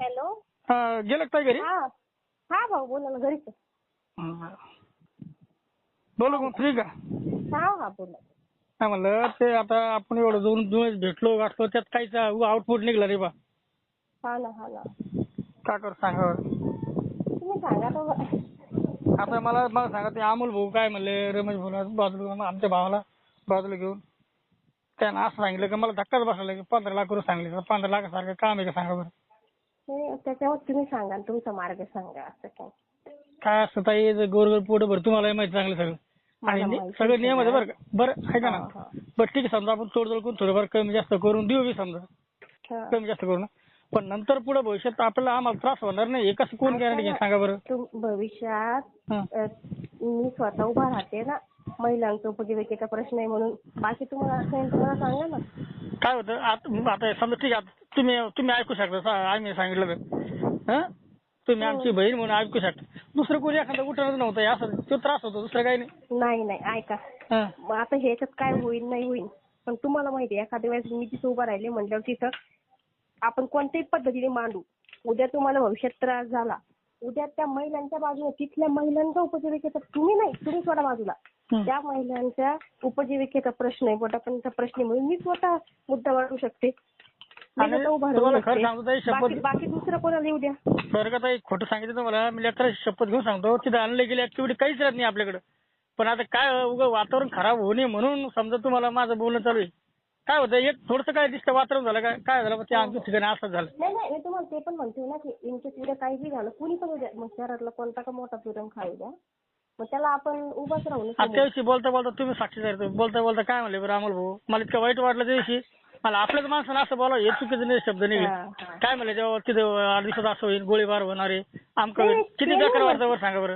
Hello. गेलं काय घरी? हा हा भाऊ बोला ना, घरीच आहे. बोलू मग, फ्री का? हा हा बोला. काय म्हणलं ते आता आपण एवढं दोन दिवस भेटलो गाठलो त्यात काहीच आउटपुट निघला रे बा. हा ना हा ना. काय कर सांगा तुम्ही सांगा तर. आता मला सांगा ते अमोल भाऊ काय म्हणले, रमेश भाऊ बाजूला आमच्या भावाला बाजूला घेऊन त्यानं असं सांगितलं की मला धक्काच बसला की 15 लाख रुपये सांगले. 15 लाखासारखं काम आहे का सांगा बरं? त्याच्यावर तुम्ही सांगा, तुमचा मार्ग सांगा. असं काय काय असतं ताई, गोरगोर पोटं भर तुम्हाला माहिती चांगलं सगळं. आणि सगळं नियम आहे बरं का. बरं ऐका ना, बरं ठीक आहे, समजा आपण तोडजोड करून थोडंफार कमी जास्त करून देऊ बी समजा, कमी जास्त करून. पण नंतर पुढे भविष्यात आपल्याला आम्हाला त्रास होणार नाही हे कसं कोण गॅरंटी घ्या सांगा बरं? भविष्यात मी स्वतः उभा राहते ना, महिलांचा उपजीविकेचा प्रश्न आहे म्हणून. बाकी तुम्हाला असं तुम्हाला सांगा ना. काय होतं आता समजा ठीक आहे, तुम्ही ऐकू शकता, आम्ही सांगितलं तर तुम्ही आमची बहीण म्हणून ऐकू शकता. दुसरं कोणी एखादा उठणच नव्हतं असं तो त्रास होतो, दुसरं काही नाही. नाही नाही ऐका, आता ह्याच्यात काय होईल नाही होईल, पण तुम्हाला माहिती आहे एखाद्या वेळेस मी तिथं उभा राहिले म्हटल्यावर तिथं आपण कोणत्याही पद्धतीने मांडू. उद्या तुम्हाला भविष्यात त्रास झाला, उद्या त्या महिलांच्या बाजूने तिथल्या महिलांचा उपजीविकेचा तुम्ही स्वतः बाजूला त्या महिलांच्या उपजीविकेचा प्रश्न आहे, पोटापाण्याचा प्रश्न म्हणून मी स्वतः मुद्दा वाढवू शकते. खरं सांगतो ताई, शपथ बाकी दुसरं कोणाला येऊ द्या. बरं का ताई, खोटं सांगितलं तुम्हाला मी लेकराची शपथ घेऊन सांगतो, तिथे आणले गेली ऍक्टिव्हिटी काहीच राहत नाही आपल्याकडे. पण आता काय उगं वातावरण खराब होऊ नये म्हणून समजा तुम्हाला माझं बोलणं चालू आहे. काय होतं एक थोडंसं काय दिसतं वातावरण झालं काय झालं ते आमच्या ठिकाणी असं झालं. नाही मी तुम्हाला ते पण म्हणते ना की इनकेस उद्या काहीही झालं कुणी पण उद्या, मग शहरातला कोणता का मोठा फिरम खाऊ द्या, मग त्याला आपण उभाच राहू. त्याविषयी बोलता बोलता तुम्ही साक्षी झाले, बोलता काय म्हणले बरं अमोल भाऊ, मला इतकं वाईट वाटलं त्या दिवशी. मला आपल्याच माणसानं असं बोलावं हे चुकीचं नाही शब्द निघले. काय म्हणले जेव्हा तिथे 8 दिवसात असं होईल, गोळीबार होणार आहे आमचं, किती बेकार वाटतं बरं सांगा बरं?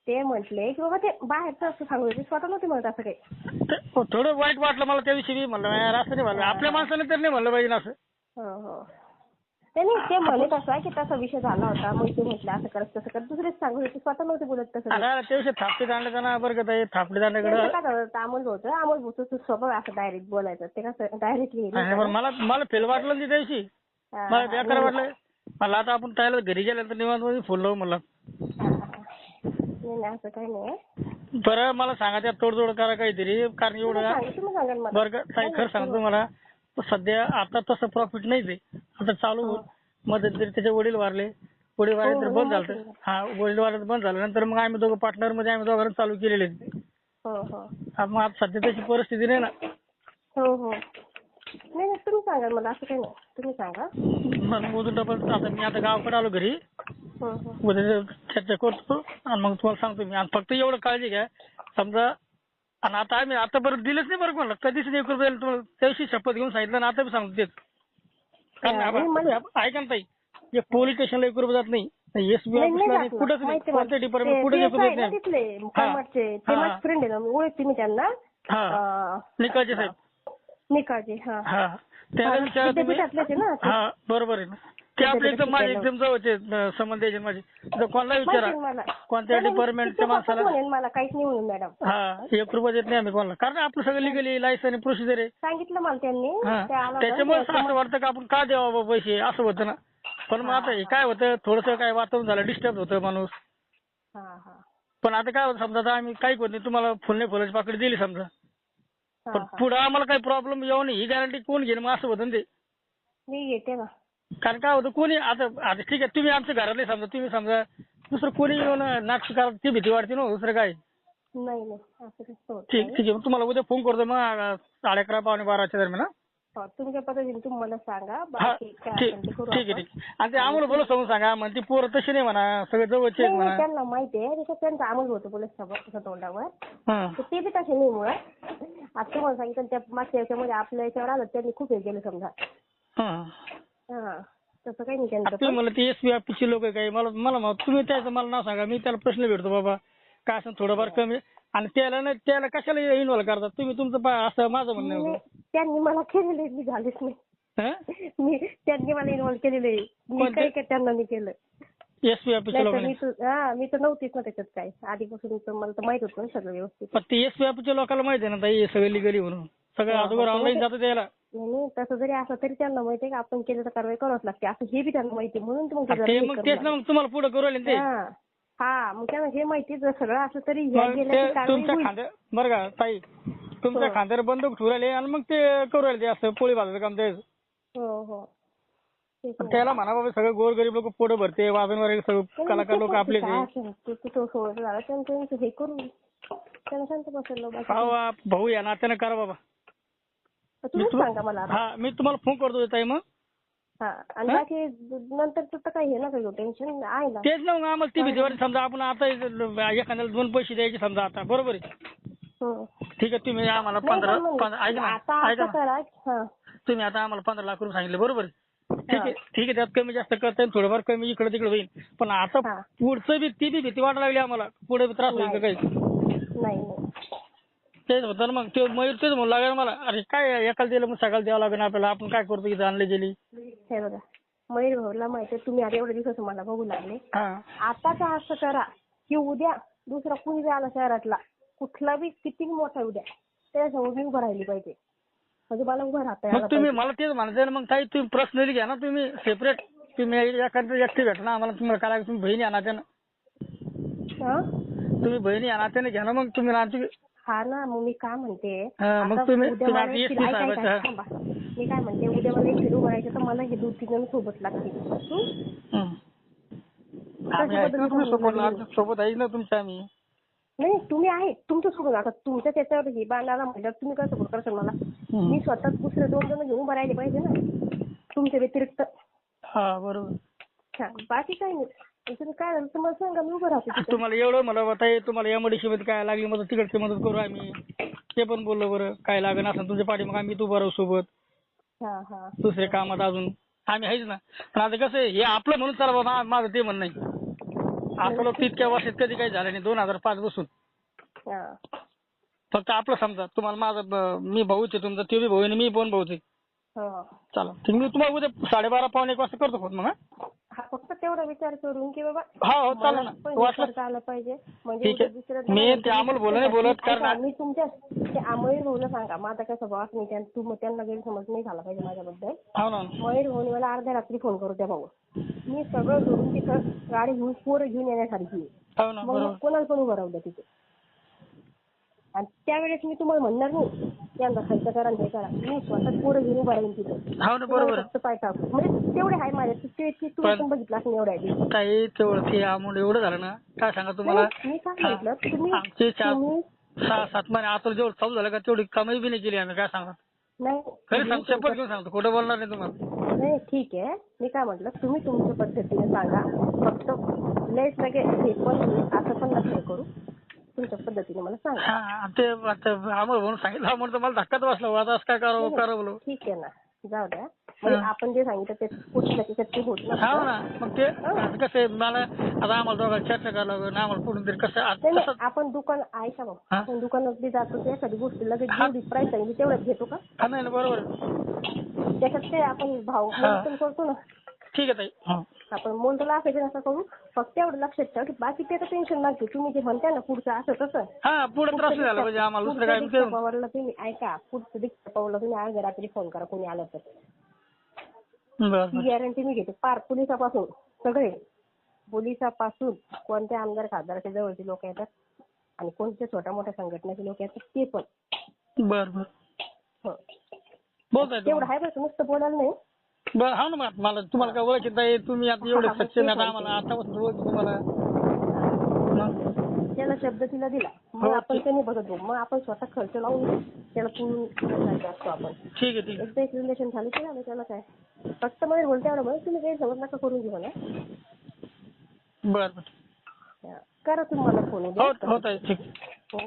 ते म्हटले की बाबा ते बाहेरचं असं सांगू ते स्वतः नव्हते म्हणत असं काही. थोडं वाईट वाटलं मला त्या दिवशी. म्हणलं असं नाही म्हणलं, आपल्या माणसाने तर नाही म्हणलं पाहिजे असं. हो त्यांनी ते म्हणत असं की तसा विषय झाला होता, मग ते म्हटलं असं करत तसं करत दुसरेच सांगू होते, स्वतः नव्हते बोलत तसं. त्या दिवशी थापडे दांडे ना बरं का ताई, थापडे दांड्याकडे अमोल भाऊचं स्वभाव असं डायरेक्ट बोलायचं, ते कसं डायरेक्टली. मला फेल वाटलं त्या दिवशी, मला बेकार वाटलं. मला आता आपण त्याला घरी गेल्यानंतर निवांत फुल लावू म्हणलं. असं काही नाही. बरं मला सांगा त्यात तोडजोड करा काहीतरी, कारण एवढं बरं का ताई खरं सांगतो मला सध्या आता तसं प्रॉफिट नाहीच आहे. आता चालू मध्यंतरी त्याचे वडील वारले तर बंद झालं. वडील वारले बंद झालं, नंतर मग आम्ही दोघं पार्टनर मध्ये आम्ही दोघांना चालू केलेले. मग आता सध्या तशी परिस्थिती नाही ना. नाही तुम्ही सांगा मला, असं काही नाही तुम्ही सांगा. मग डबल आता मी आता गावाकडे आलो घरी, उद्या चर्चा करतो आणि मग तुम्हाला सांगतो मी. आणि फक्त एवढं काळजी घ्या समजा. आणि आता आम्ही आता बरं दिलंच नाही बरं म्हणलं, कधीच नाही करू द्यायला तुम्हाला. त्याविषयी शपथ घेऊन सांगितलं आणि आता बी सांगतो तेच. कारण ऐका ना ताई, पोलीस स्टेशनला 1 रुपया जात नाही, एसबी ऑफिसला कुठंच नाही, कोणत्या डिपार्टमेंट कुठे निकाळजे साहेब निकाळजे. त्याला विचारा तुम्ही. बरोबर आहे ना, ते आपले एकदम माझे एकदम जवळचे संबंध आहे माझे. कोणाला विचारा कोणत्या डिपार्टमेंटच्या माणसाला. मला काहीच नाही म्हणून मॅडम 1 रुपया देत नाही आम्ही कोणाला, कारण आपलं सगळं लिगली लायसन प्रोसिजर आहे. सांगितलं मला त्यांनी. त्याच्यामुळे असं वाटतं का आपण का द्यावा पैसे असं होतं ना. पण मग आता हे काय होतं, थोडंसं काय वातावरण झालं, डिस्टर्ब होतं माणूस. पण आता काय होतं समजा, आता आम्ही काही होत नाही, तुम्हाला फुलाची पाकळी दिली समजा, पण पुढे आम्हाला काही प्रॉब्लेम येऊ नये ही गॅरंटी कोण घेईन? मग असं होतं ना ते. मी घेते ना, कारण काय होतं कोणी आता ठीक आहे तुम्ही आमच्या घरातले समजा, तुम्ही समजा दुसरं कोणी येऊन नाटक करा ती भीती वाटते ना, दुसरं काय नाही. ठीक आहे, तुम्हाला उद्या फोन करतो मग 11:30 पावणे 12च्या दरम्यान. तुमच्या पद्धतीने तुम्ही मला सांगा. ठीक आहे. आणि ते अमोल बोलत समजून सांगा, म्हणते पोरं तशी नाही म्हणा, सगळे जवळचे म्हणा. त्यांना माहिती आहे त्यांचा अमोल होतो पोलीस तोंडावर, ते बी तसे नाही मुळात. आता तुम्हाला सांगितलं त्या मागच्या याच्यामध्ये आपल्या याच्यावर आलं त्यांनी खूप हे केलं समजा. तसं काही नाही त्यांचं. मला ते एसबी ऑफिसचे लोक काही मला तुम्ही त्याचं मला नाव सांगा, मी त्याला प्रश्न भेटतो बाबा काय असं थोडंफार कमी. आणि त्याला कशाला इन्व्हॉल्व करतात तुम्ही? तुमचं असं माझं म्हणणं होतं. त्यांनी मला केलेलं मी झालेच नाही. त्यांनी मला इन्व्हॉल्व केलेलं आहे, मी काही त्यांना नाही केलं. एसपी ऑफिसच्या लोकांनी. मी तर नव्हतीच ना त्याच्यात काय, आधीपासून मला तर माहित होतं सगळं व्यवस्थित. पण ते एसपी ऑफिसच्या लोकांना माहिती आहे ना ताई सगळं लिगली म्हणून. सगळं अगोदर ऑनलाईन जातं द्यायला. नाही तसं जरी असलं तरी त्यांना माहिती आहे का आपण केलं तर कारवाई करावंच लागते असं हे बी त्यांना माहिती म्हणून मग तेच ना मग तुम्हाला पुढे करू राहिले ते. हा मग त्यांना हे माहिती जर सगळं असं तरी तुमच्या खांद्या बरं का ताई तुमच्या खांद्यावर बंदूक ठेवू राहिले आणि मग ते करू राहिले ते असं पोळी भाजायचं काम ते. हो त्याला म्हणा बाबा सगळं गोरगरीब लोक पोटं भरते वाजून वगैरे सगळं कलाकार लोक आपले हे करू त्यांना शांत बसवलं. भाऊ या नात्यानं करा बाबा. तुम्ही सांगा मला. हा मी तुम्हाला फोन करतो ताई मग. हा आणि बाकी नंतर तर काही हे ना काही टेन्शन आहे ना. तेच ना मग आम्हाला ती भीती वाटते समजा आपण आता एखाद्याला 2 पैसे द्यायचे समजा आता बरोबर आहे. ठीक आहे तुम्ही आम्हाला 15 तुम्ही आता आम्हाला 15 लाख रुपये सांगितले बरोबर आहे. ठीक आहे त्यात कमी जास्त करता येईल थोडंफार कमी इकडे तिकडे होईल पण आता पुढचं बी ती बी भीती वाटायला लागली आम्हाला पुढे त्रास होईल का काही. नाही तेच होतं ना मग ते मयूर तेच म्हणू लागेल मला अरे काय एकाला दिलं मग सकाळ द्यावं लागेल आपल्याला आपण काय करतो इथं आणले गेली. हे बघा मयूर भाऊला माहिती आहे तुम्ही आता एवढ्या दिवसाचं मला बघू लागले. आता का असं करा की उद्या दुसरा कुणी बी आला शहरातला कुठला बी किती मोठा उद्या त्याच्यासमोर मी उभं राहिली पाहिजे म्हणजे मला उभं राहता. मग तुम्ही मला तेच म्हणायचं मग काही तुम्ही पर्सनली घ्या ना तुम्ही सेपरेट तुम्ही एखाद्या व्यक्ती भेटा ना आम्हाला तुम्हाला काय तुम्ही बहिणी अनाथ्यानं तुम्ही बहिणी अनाथ्याने घ्या ना मग तुम्ही आमची. हा ना मग मी काय म्हणते मग तुम्ही मी काय म्हणते उद्या मला एक उभं राहायचं तर मला हे 2-3 जण सोबत लागतील. सोबत आहे ना तुमच्या आम्ही. नाही तुम्ही आहे तुमचं सोडून आता तुमच्या त्याच्यावर हे बांधायला म्हटल्यावर तुम्ही काय सपोर्ट करशाल मला. मी स्वतः दुसरे 2 जण घेऊन उभं राहिले पाहिजे ना तुमच्या व्यतिरिक्त. हा बरोबर. बाकी काही नाही तुम्ही काय झालं तुम्हाला सांगा मी उभं राहते. तुम्हाला एवढं मला बताय तुम्हाला एमआयडीसी मध्ये काय लागली मदत तिकडची मदत करू आम्ही ते पण बोललो बरं काय लागेल असं तुमच्या पाठी मग आम्ही उभं राहू सोबत. दुसरे कामात अजून आम्ही आहेच ना पण आता कसं हे आपलं म्हणून चला बाबा माझं ते म्हणणं नाही. आपलं तितक्या वर्षात कधी काही झालं नाही 2005 पासून फक्त आपलं समजा तुम्हाला माझं मी भाऊच आहे तुमचा ते बी भाऊ आहे मी पण भाऊच आहे. चला ठीक मी तुम्हाला उद्या 12:30-1 वाजता करतो फोन मग. फक्त तेवढा विचार करून की बाबा हो चालेल ना आलं पाहिजे म्हणजे ठीक आहे. मी ते अमोल बोलत कारण मी तुमच्या ते मयूर भाऊला सांगा माझा काय स्वभाव नाही त्यांना गैरसमज नाही झाला पाहिजे माझ्याबद्दल. मयूर भाऊने मला अर्ध्या रात्री फोन करू द्या भाऊ मी सगळं सोडून तिथं गाडी घेऊन पोरं घेऊन येण्यासारखी मग कोणाला पण उभं राहू द्या तिथे आणि त्यावेळेस मी तुम्हाला म्हणणार नाही त्यांना खर्च करा हे करा मी स्वतः पोरं घेऊन उभं राहीन तिथे फक्त पाय टाकू म्हणजे तेवढे आहे माझ्या तुम्ही पण बघितलं असं एवढ्या काही तेवढं ते अमाऊंट एवढं झालं ना काय सांगा तुम्हाला. मी काय म्हटलं तुम्ही 6-7 महिने आता जेवढं चालू झालं का तेवढी कमाई बी नाही केली आम्ही काय सांगा. नाही खरं सांग शपथ घेऊन सांगतो खोटं बोलणार नाही तुम्हाला. नाही ठीक आहे मी काय म्हटलं तुम्ही तुमच्या पद्धतीने सांगा फक्त लयच लगे हे पण असं पण नका करू तुमच्या पद्धतीने मला सांगा. ते आम्हाला म्हणून सांगितलं म्हणून मला धक्काच बसला आता काय करावं. ठीक आहे ना जाऊ द्या म्हणजे आपण जे सांगितलं ते पुढच्या होत ना मग ते कसं मला आता आम्हाला दोघांना चर्चा करायला लागेल आम्हाला कुठून तरी कसं आपण दुकान ऐका बघ आपण दुकानात बी जातो एखादी गोष्टी लगेच जेवढी प्राईस सांगितली तेवढंच घेतो का. नाही बरोबर त्याच्यात ते आपण भाव करतो ना. ठीक आहे ताई आपण मोलला असायचं नसं करू फक्त एवढं लक्षात ठेवा की बाकी त्याचं टेन्शन नसते तुम्ही जे म्हणताय ना पुढचं असं तसं पुढे त्रास झाला पाहिजे आम्हाला पवारला तुम्ही ऐका पुढचं दीक्षा पवारला तुम्ही अर्ध्या रात्री फोन करा कोणी आलं तर ही गॅरंटी मी घेते पार पोलिसापासून सगळे पोलिसापासून कोणत्या आमदार खासदाराच्या जवळचे लोक येतात आणि कोणत्या छोट्या मोठ्या संघटनेचे लोक येतात ते पण बरं तेवढं आहे बरं नुसतं बोलायला नाही. बरं हा ना मला तुम्हाला काय ओळखत आहे तुम्ही आता एवढे सक्षम आता आम्हाला आतापासून ओळखतो तुम्हाला. त्याला शब्द तिला दिला मग आपण त्यांनी बघत बघू मग आपण स्वतः खर्च लावून त्याला पूर्ण असतो आपण. ठीक आहे एकदा एक रिलेशन झालं की झालं त्याला काय फक्त मध्ये बोलते एवढं म्हणून तुम्ही काही समज नका करून घेऊ ना. बरं करा तुम्हाला फोन होत आहे ठीक. हो.